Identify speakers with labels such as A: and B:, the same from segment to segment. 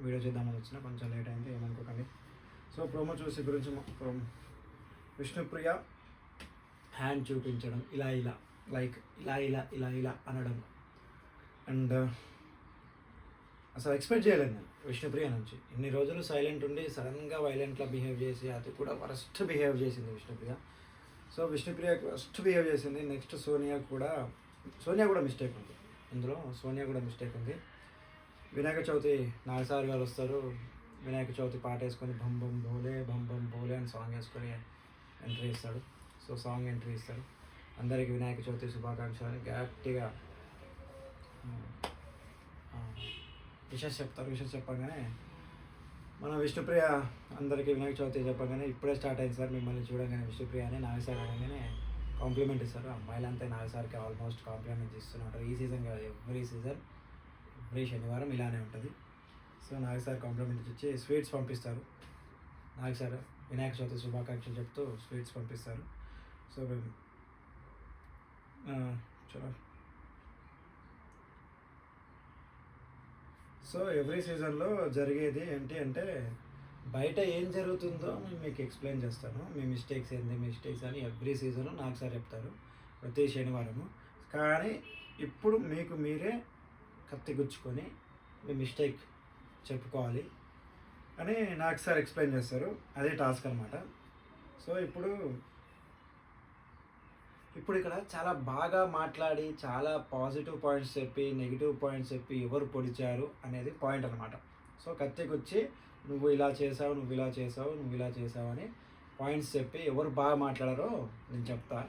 A: Video చేద్దామని వచ్చిన, కొంచెం లేట్ అయింది, ఏమనుకోకండి. సో ప్రోమో చూసి గురించి విష్ణుప్రియ హ్యాండ్ చూపించడం, ఇలా ఇలా లైక్ ఇలా ఇలా ఇలా ఇలా అనడం, అండ్ అసలు ఎక్స్పెక్ట్ చేయలేదు నేను విష్ణుప్రియ నుంచి. ఇన్ని రోజులు సైలెంట్ ఉండి సడన్గా వైలెంట్లా బిహేవ్ చేసి, అది కూడా వరస్ట్ బిహేవ్ చేసింది Vishnupriya. So Vishnupriya first behave చేసింది. నెక్స్ట్ సోనియా కూడా మిస్టేక్ ఉంది ఇందులో. సోనియా కూడా మిస్టేక్ ఉంది. వినాయక చవితి నాగసారి గారు వస్తారు, వినాయక చవితి పాట వేసుకొని భం బం భోలే అని సాంగ్ వేసుకొని ఎంట్రీ ఇస్తాడు. సో సాంగ్ ఎంట్రీ ఇస్తాడు, అందరికీ వినాయక చవితి శుభాకాంక్షలు అని గట్టిగా విషెస్ చెప్పగానే మన విష్ణుప్రియ అందరికీ వినాయక చవితి చెప్పగానే, ఇప్పుడే స్టార్ట్ అయింది సార్ మిమ్మల్ని చూడగానే విష్ణుప్రియ అని నాగసారి అనగానే కాంప్లిమెంట్ ఇస్తారు. అమ్మాయిలంతా నాగసారికి ఆల్మోస్ట్ కాంప్లిమెంట్స్ ఇస్తున్నారు. ఈ సీజన్ కాదు, ఎవ్రీ సీజన్ ఎవ్రీ శనివారం ఇలానే ఉంటుంది. సో నాగసారి కాంప్లిమెంట్స్ ఇచ్చి స్వీట్స్ పంపిస్తారు. నాగసారి వినాయక చవితి శుభాకాంక్షలు చెప్తూ స్వీట్స్ పంపిస్తారు. సో చలో, సో ఎవ్రీ సీజన్లో జరిగేది ఏంటి అంటే, బయట ఏం జరుగుతుందో మీకు ఎక్స్ప్లెయిన్ చేస్తాను. మీ మిస్టేక్స్ అని ఎవ్రీ సీజన్ నాకు సార్ చెప్తారు ప్రతి శనివారము. కానీ ఇప్పుడు మీకు మీరే కత్తిగుచ్చుకొని మీ మిస్టేక్ చెప్పుకోవాలి అని నాకు సార్ ఎక్స్ప్లెయిన్ చేస్తారు. అదే టాస్క్ అనమాట. సో ఇప్పుడు ఇక్కడ చాలా బాగా మాట్లాడి, చాలా పాజిటివ్ పాయింట్స్ చెప్పి, నెగిటివ్ పాయింట్స్ చెప్పి ఎవరు పొడిచారు అనేది పాయింట్ అనమాట. సో కత్తికొచ్చి నువ్వు ఇలా చేసావు అని పాయింట్స్ చెప్పి ఎవరు బాగా మాట్లాడారో నేను చెప్తా.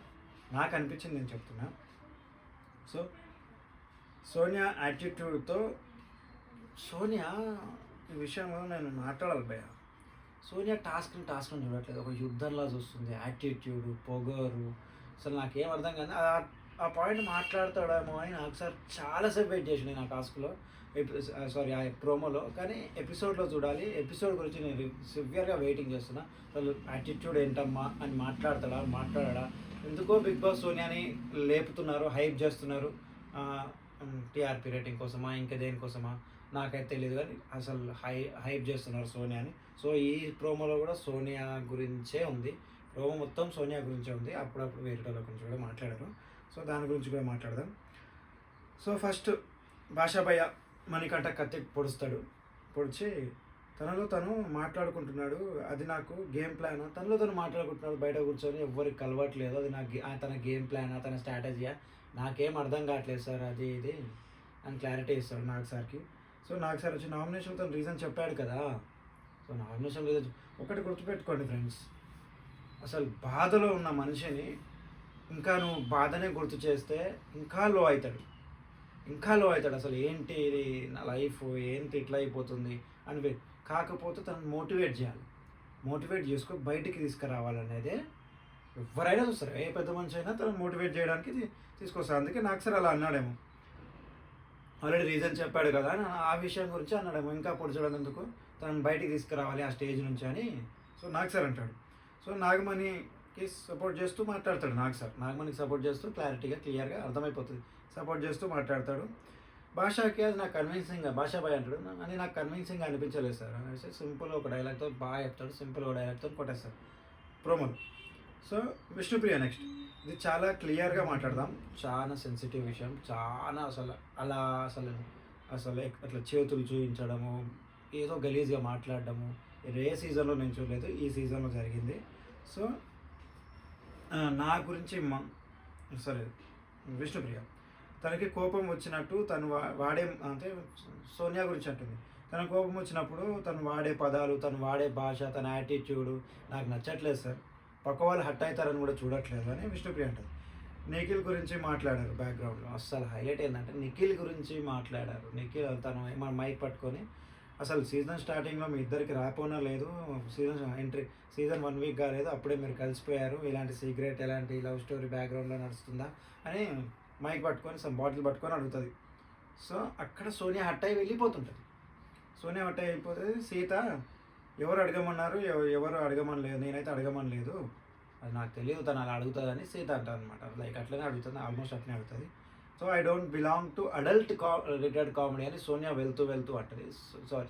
A: నాకు అనిపించింది నేను చెప్తున్నా. సో సోనియా యాటిట్యూడ్తో, సోనియా ఈ విషయంలో నేను మాట్లాడాలి భయ్య. సోనియా టాస్క్ని చూడట్లేదు, ఒక యుద్ధంలా చూస్తుంది. యాటిట్యూడ్, పొగరు, అసలు నాకేం అర్థం కాదు. ఆ పాయింట్ మాట్లాడతాడేమో అని నాకు సార్ చాలాసేపు వెయిట్ చేసి నేను ఆ టాస్క్లో, ఆ ప్రోమోలో. కానీ ఎపిసోడ్లో చూడాలి. ఎపిసోడ్ గురించి నేను సివియర్గా వెయిటింగ్ చేస్తున్నా. అసలు యాటిట్యూడ్ ఏంటమ్మా అని మాట్లాడా ఎందుకో బిగ్ బాస్ సోనియాని లేపుతున్నారు, హైప్ చేస్తున్నారు. టీఆర్పీ రేటింగ్ కోసమా, ఇంకా దేనికోసమా నాకైతే తెలియదు, కానీ అసలు హైప్ చేస్తున్నారు సోనియాని. సో ఈ ప్రోమోలో కూడా సోనియా గురించే ఉంది. ప్రోమో మొత్తం సోనియా గురించే ఉంది. అప్పుడప్పుడు వేరే వాళ్ళ గురించి కూడా మాట్లాడారు. సో దాని గురించి కూడా మాట్లాడదాం. సో ఫస్ట్ భాషాభయ్య మణికంఠ కత్తి పొడిచి తనలో తను మాట్లాడుకుంటున్నాడు. అది నాకు గేమ్ ప్లాన్. తనలో తను మాట్లాడుకుంటున్నాడు బయట కూర్చొని, ఎవ్వరికి కలవట్లేదు. అది తన గేమ్ ప్లానా, తన స్ట్రాటజీయా, నాకేం అర్థం కావట్లేదు సార్ అది ఇది అని క్లారిటీ ఇస్తాడు నాగ్ సార్కి. సో నాగ్ సార్ వచ్చి నామినేషన్ తను రీజన్ చెప్పాడు కదా. సో నామినేషన్ రీజన్ ఒకటి గుర్తుపెట్టుకోండి ఫ్రెండ్స్, అసలు బాధలో ఉన్న మనిషిని ఇంకా నువ్వు బాధనే గుర్తు చేస్తే ఇంకా లో అవుతాడు. అసలు ఏంటి ఇది నా లైఫ్, ఏంటి ఇట్లా అయిపోతుంది అని. కాకపోతే తనను మోటివేట్ చేసుకో, బయటికి తీసుకురావాలనేదే ఎవరైనా చూస్తారు. ఏ పెద్ద మనిషి అయినా తనను మోటివేట్ చేయడానికి తీసుకొస్తారు. అందుకే నాకు సార్ అలా అన్నాడేమో, ఆల్రెడీ రీజన్ చెప్పాడు కదా అని ఆ విషయం గురించి అన్నాడేమో. ఇంకా పొడిచడం ఎందుకు, తనను బయటికి తీసుకురావాలి ఆ స్టేజ్ నుంచి అని. సో నాకు సార్ అంటాడు. సో నాగమణికి సపోర్ట్ చేస్తూ మాట్లాడతాడు నాగమణికి సపోర్ట్ చేస్తూ క్లియర్గా అర్థమైపోతుంది. సపోర్ట్ చేస్తూ మాట్లాడతాడు. భాషకి అది నాకు భాషాబాయ్ అంటాడు అని నాకు కన్విన్సింగ్ అనిపించలేదు సార్ అనేసి సింపుల్ ఒక డైలాగ్తో బాగా చెప్తాడు. సింపుల్ ఒక డైలాగ్తో కొట్టేస్తాడు ప్రోమోలో. సో విష్ణుప్రియ నెక్స్ట్, ఇది చాలా క్లియర్గా మాట్లాడదాం. చాలా సెన్సిటివ్ విషయం. చాలా అసలు అట్లా చేతులు చూపించడము, ఏదో గలీజ్గా మాట్లాడడము ఏ సీజన్లో నేను చూడలేదు, ఈ సీజన్లో జరిగింది. సో నా గురించి విష్ణుప్రియ తనకి కోపం వచ్చినట్టు తను వాడే, అంటే సోనియా గురించి అంటుంది. తన కోపం వచ్చినప్పుడు తను వాడే పదాలు, తను వాడే భాష, తన యాటిట్యూడ్ నాకు నచ్చట్లేదు సార్. పక్క వాళ్ళు హట్ అవుతారని కూడా చూడట్లేదు అని విష్ణుప్రియ అంటుంది. నిఖిల్ గురించి మాట్లాడారు బ్యాక్గ్రౌండ్లో. అస్సలు హైలైట్ ఏంటంటే నిఖిల్ గురించి మాట్లాడారు. నిఖిల్ తను మన మైక్ పట్టుకొని, అసలు సీజన్ స్టార్టింగ్లో మీ ఇద్దరికి రాపోనా లేదు, సీజన్ 1 వీక్ కాలేదు, అప్పుడే మీరు కలిసిపోయారు, ఇలాంటి సీక్రెట్, ఎలాంటి లవ్ స్టోరీ బ్యాక్గ్రౌండ్లో నడుస్తుందా అని మైక్ పట్టుకొని బాటిల్ పట్టుకొని అడుగుతుంది. సో అక్కడ సోనియా హట్ అయి వెళ్ళిపోతుంటుంది. సీత ఎవరు అడగమన్నారు, ఎవరు అడగమని లేదు, నేనైతే అడగమని లేదు, అది నాకు తెలియదు, తను అలా అడుగుతుందని సీత అంటారు అనమాట. లైక్ అట్లనే అడుగుతుంది, ఆల్మోస్ట్ అట్లనే అడుగుతుంది. So I don't belong to adult retired comedy అని సోనియా వెళ్తూ వెళ్తూ అంటది.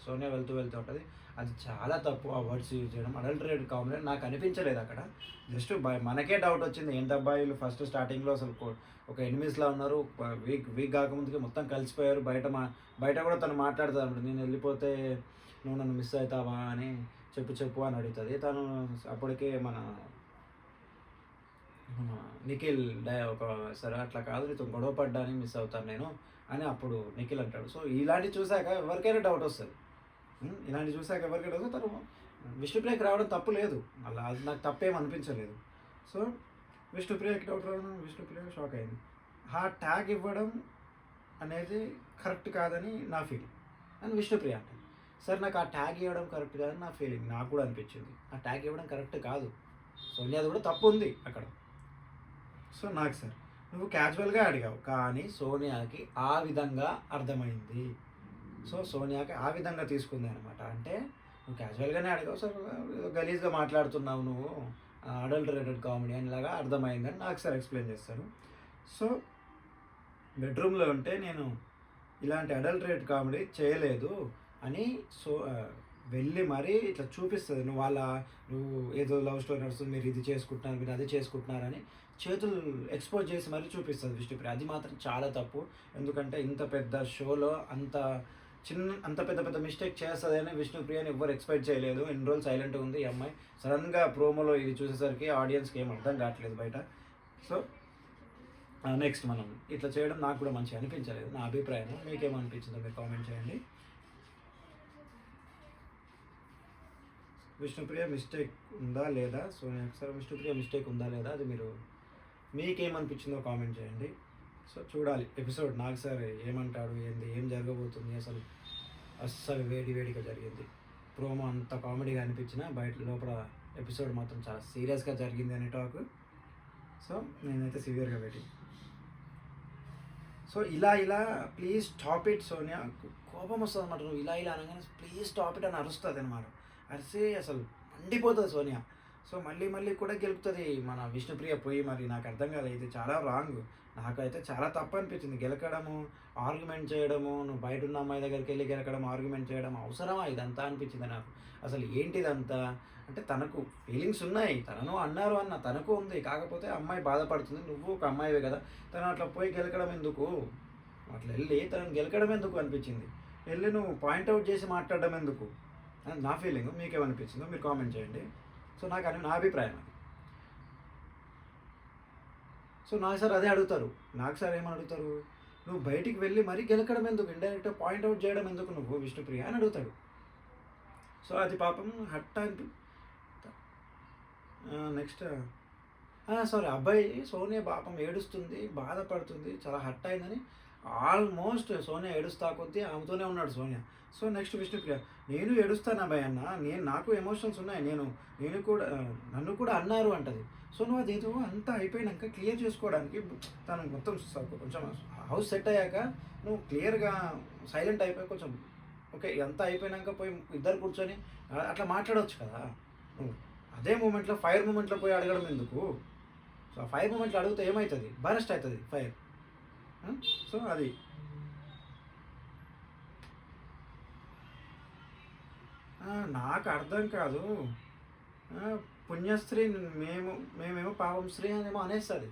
A: సోనియా వెళ్తూ వెళ్తూ ఉంటుంది. అది చాలా తప్పు ఆ వర్డ్స్ యూజ్ చేయడం. అడల్టరేటెడ్ కామెడీ అని నాకు అనిపించలేదు అక్కడ. జస్ట్ మనకే డౌట్ వచ్చింది. ఏంటబ్బా వీళ్ళు ఫస్ట్ స్టార్టింగ్‌లో అసలు ఒక ఎనిమీస్‌లా ఉన్నారు. వీక్ వీక్ కాకముందుకే మొత్తం కలిసిపోయారు. బయట కూడా తను మాట్లాడతదనమాట. నేను వెళ్ళిపోతే నువ్వు నన్ను మిస్ అవుతావా అని చెప్పు అని అడుగుతది. తను అప్పటికే మన నిఖిల్ ఒక సరే అట్లా కాదు నీతో గొడవ పడ్డాని మిస్ అవుతాను నేను అని అప్పుడు నిఖిల్ అంటాడు. సో ఇలాంటివి చూసాక ఎవరికైనా డౌట్ వస్తుంది. ఇలాంటివి చూసాక ఎవరికైనా డౌట్ తను విష్ణుప్రియకి రావడం తప్పు లేదు. అలా అది నాకు తప్పేం అనిపించలేదు. సో విష్ణుప్రియకి డౌట్ రావడం విష్ణుప్రియ షాక్ అయింది. ఆ ట్యాగ్ ఇవ్వడం అనేది కరెక్ట్ కాదని నా ఫీలింగ్ అని విష్ణుప్రియ అంటాడు. సార్ నాకు ఆ ట్యాగ్ ఇవ్వడం కరెక్ట్ కాదని నా ఫీలింగ్. నాకు కూడా అనిపించింది ఆ ట్యాగ్ ఇవ్వడం కరెక్ట్ కాదు. సోనియాది కూడా తప్పు ఉంది అక్కడ. సో నాకు సార్ నువ్వు క్యాజువల్గా అడిగావు కానీ సోనియాకి ఆ విధంగా అర్థమైంది. సో సోనియాకి ఆ విధంగా తీసుకుంది అనమాట. అంటే నువ్వు క్యాజువల్గానే అడిగావు సార్, ఏదో గలీజ్గా మాట్లాడుతున్నావు నువ్వు అడల్టరేటెడ్ కామెడీ అనేలాగా అర్థమైందని నాకు సార్ ఎక్స్ప్లెయిన్ చేస్తాను. సో బెడ్రూమ్లో ఉంటే నేను ఇలాంటి అడల్టరేటెడ్ కామెడీ చేయలేదు అని వెళ్ళి మరీ ఇట్లా చూపిస్తుంది. నువ్వు ఏదో లవ్ స్టోరీ నడుస్తుంది, మీరు ఇది చేసుకుంటున్నారు, మీరు అది చేసుకుంటున్నారని చేతులు ఎక్స్పోజ్ చేసి మరీ చూపిస్తుంది విష్ణుప్రియ. అది మాత్రం చాలా తప్పు. ఎందుకంటే ఇంత పెద్ద షోలో అంత పెద్ద మిస్టేక్ చేస్తుందని విష్ణుప్రియని ఎవ్వరు ఎక్స్పెక్ట్ చేయలేదు. ఎన్ని రోజులు సైలెంట్గా ఉంది ఈ అమ్మాయి. సడన్గా ప్రోమోలో ఇది చూసేసరికి ఆడియన్స్కి ఏం అర్థం కావట్లేదు బయట. సో నెక్స్ట్ మనం ఇట్లా చేయడం నాకు కూడా మంచిగా అనిపించలేదు. నా అభిప్రాయం మీకేమనిపించిందో మీరు కామెంట్ చేయండి. విష్ణుప్రియ మిస్టేక్ ఉందా లేదా? సో ఒకసారి విష్ణుప్రియ మిస్టేక్ ఉందా లేదా అది మీకేమనిపించిందో కామెంట్ చేయండి. సో చూడాలి ఎపిసోడ్. నాకు సార్ ఏమంటాడు, ఏం జరగబోతుంది, అస్సలు వేడిగా జరిగింది. ప్రోమో అంత కామెడీగా అనిపించిన లోపల ఎపిసోడ్ మాత్రం చాలా సీరియస్గా జరిగింది అనే టాక్. సో నేనైతే సివియర్గా వెయిటింగ్. సో ఇలా ప్లీజ్ స్టాప్ ఇట్ సోనియా. కోపం వస్తుంది అనమాట. నువ్వు ఇలా అనగానే ప్లీజ్ స్టాప్ ఇట్ అని అరుస్తుంది అనమాట. అరిసి అసలు మండిపోతుంది సోనియా. సో మళ్ళీ కూడా గెలుపుతుంది మన విష్ణుప్రియ పోయి. మరి నాకు అర్థం కాదు, ఇది చాలా రాంగ్. నాకైతే చాలా తప్పు అనిపించింది. గెలకడము, ఆర్గ్యుమెంట్ చేయడము, నువ్వు బయట ఉన్న అమ్మాయి దగ్గరికి వెళ్ళి గెలకడం, ఆర్గ్యుమెంట్ చేయడం అవసరమా ఇదంతా అనిపించింది నాకు. అసలు ఏంటిదంతా అంటే తనకు ఫీలింగ్స్ ఉన్నాయి, తనను అన్నారు అన్న తనకు ఉంది. కాకపోతే అమ్మాయి బాధపడుతుంది, నువ్వు ఒక అమ్మాయివే కదా. తను అట్లా పోయి గెలకడం ఎందుకు, అట్లా వెళ్ళి తనను గెలకడం ఎందుకు అనిపించింది. వెళ్ళి నువ్వు పాయింట్అవుట్ చేసి మాట్లాడడం ఎందుకు అని నా ఫీలింగ్. మీకేమనిపించిందో మీరు కామెంట్ చేయండి. సో నా అభిప్రాయం అది. సో నాకు సార్ అదే అడుగుతారు. నాకు సార్ ఏమని అడుగుతారు, నువ్వు బయటికి వెళ్ళి మరీ గెలకడం ఎందుకు, ఇండైరెక్ట్గా పాయింట్అవుట్ చేయడం ఎందుకు నువ్వు విష్ణుప్రియ అని అడుగుతాడు. సో అది పాపం హట్ నెక్స్ట్ సారీ అబ్బాయి సోనియా పాపం ఏడుస్తుంది, బాధపడుతుంది, చాలా హట్ అయిందని ఆల్మోస్ట్ సోనియా ఏడుస్తా కొద్దీ ఆమెతోనే ఉన్నాడు సోనియా. సో నెక్స్ట్ విష్ణుప్రియ, నేను ఏడుస్తాను అబ్బాయి అన్న, నాకు ఎమోషన్స్ ఉన్నాయి, నన్ను కూడా అన్నారు అంటది. సో నువ్వు అదేదో అంతా అయిపోయినాక క్లియర్ చేసుకోవడానికి తను మొత్తం కొంచెం హౌస్ సెట్ అయ్యాక నువ్వు క్లియర్గా సైలెంట్ అయిపోయి కొంచెం ఓకే ఇదంతా అయిపోయినాక పోయి ఇద్దరు కూర్చొని అట్లా మాట్లాడవచ్చు కదా. నువ్వు అదే మూమెంట్లో ఫైర్ మూమెంట్లో పోయి అడగడం ఎందుకు? సో ఆ ఫైర్ మూమెంట్లో అడిగితే ఏమవుతుంది, బరస్ట్ అవుతుంది ఫైర్. సో అది నాకు అర్థం కాదు. పుణ్యశ్రీ మేమేమో పాపం శ్రీ అనేమో అనేస్తుంది.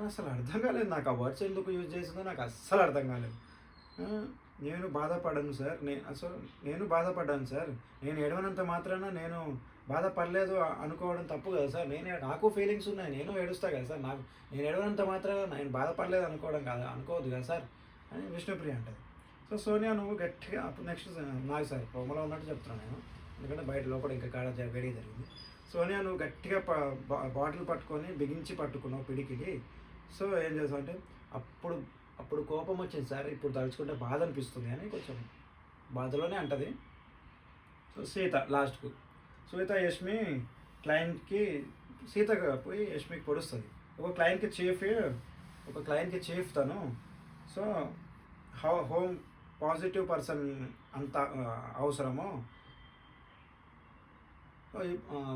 A: అసలు అర్థం కాలేదు నాకు. ఆ వర్డ్స్ ఎందుకు యూజ్ చేసిందో నాకు అస్సలు అర్థం కాలేదు. నేను బాధపడను సార్, నేను బాధపడ్డాను సార్, నేను ఏడవనంత మాత్రాన నేను బాధపడలేదు అనుకోవడం తప్పు కదా సార్. నాకు ఫీలింగ్స్ ఉన్నాయి, నేను ఏడుస్తా కదా సార్. నేను ఏడవనంత మాత్రాన నేను బాధపడలేదు అనుకోవద్దు కదా సార్ అని విష్ణుప్రియ అంటది. సో సోనియా నువ్వు గట్టిగా అప్పుడు నెక్స్ట్ నాకు సార్ ప్రోమోలో ఉన్నట్టు చెప్తున్నాను నేను, ఎందుకంటే బయట లోపల ఇంకా కాడ వేడి జరిగింది. సోనియా నువ్వు గట్టిగా బాటిల్ పట్టుకొని బిగించి పట్టుకున్నావు పిడికిలి. సో ఏం చేసావు అంటే అప్పుడు కోపం వచ్చింది సార్, ఇప్పుడు తలుచుకుంటే బాధ అనిపిస్తుంది అని కొంచెం బాధలోనే అంటది. సో సీత లాస్ట్కు యష్మి క్లయింట్కి సీతగా పోయి యష్మికి పొడుస్తుంది. ఒక క్లయింట్కి చీఫ్ తను. సో హోమ్ పాజిటివ్ పర్సన్ అంత అవసరమో,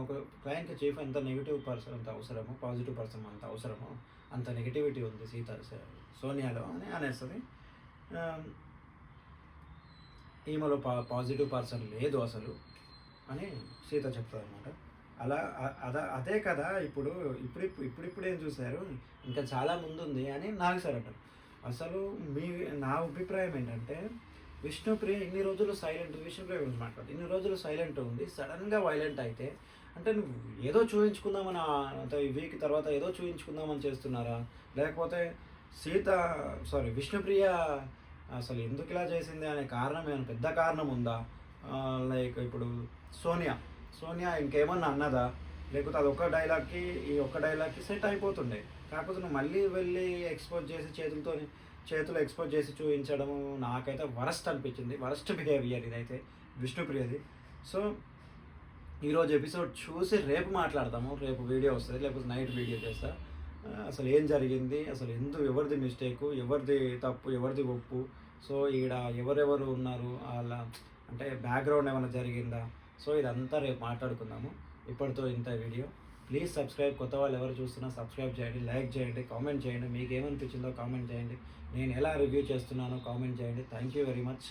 A: ఒక క్లయింట్కి చీఫ్ ఎంత నెగిటివ్ పర్సన్ అంత అవసరమో, పాజిటివ్ పర్సన్ అంత అవసరమో. అంత నెగిటివిటీ ఉంది సోనియాలో అని అనేస్తుంది. ఈమెలో పాజిటివ్ పర్సన్ లేదు అసలు అని సీత చెప్తుంది అనమాట. అలా అదే కదా ఇప్పుడు ఏం చూశారు, ఇంకా చాలా ముందు ఉంది అని నాగ్ సార్ అంటారు. అసలు నా అభిప్రాయం ఏంటంటే, విష్ణుప్రియ ఇన్ని రోజులు విష్ణుప్రియ గురించి మాట్లాడు, ఇన్ని రోజులు సైలెంట్ ఉంది, సడన్గా వైలెంట్ అయితే అంటే నువ్వు ఏదో చూపించుకుందామని అంటే ఈ వీక్ తర్వాత ఏదో చూపించుకుందామని చేస్తున్నారా, లేకపోతే విష్ణుప్రియ అసలు ఎందుకు ఇలా చేసింది అనే కారణం ఏమైనా పెద్ద కారణం ఉందా? లైక్ ఇప్పుడు సోనియా ఇంకేమన్నా అన్నదా, లేకపోతే అది ఈ ఒక్క డైలాగ్కి సెట్ అయిపోతుండే. కాకపోతే నువ్వు మళ్ళీ వెళ్ళి ఎక్స్పోజ్ చేసి చేతులు ఎక్స్పోజ్ చేసి చూపించడము నాకైతే వరస్ట్ అనిపించింది. వరస్ట్ బిహేవియర్ ఇదైతే విష్ణుప్రియది. సో ఈరోజు ఎపిసోడ్ చూసి రేపు మాట్లాడతాము, రేపు వీడియో వస్తుంది, లేకపోతే నైట్ వీడియో చేస్తా. అసలు ఏం జరిగింది, అసలు ఎవరిది మిస్టేకు, ఎవరిది తప్పు, ఎవరిది ఒప్పు, సో ఈడ ఎవరెవరు ఉన్నారు, అలా అంటే బ్యాక్గ్రౌండ్ ఏమైనా జరిగిందా, సో ఇదంతా రేపు మాట్లాడుకుందాము. ఇప్పటితో ఇంత వీడియో. Please subscribe. కొత్త వాళ్ళు ఎవరు చూస్తున్నా సబ్స్క్రైబ్ చేయండి, లైక్ చేయండి, కామెంట్ చేయండి, మీకు ఏమనిపించిందో కామెంట్ చేయండి, నేను ఎలా రివ్యూ చేస్తున్నానో కామెంట్ చేయండి. Thank you very much.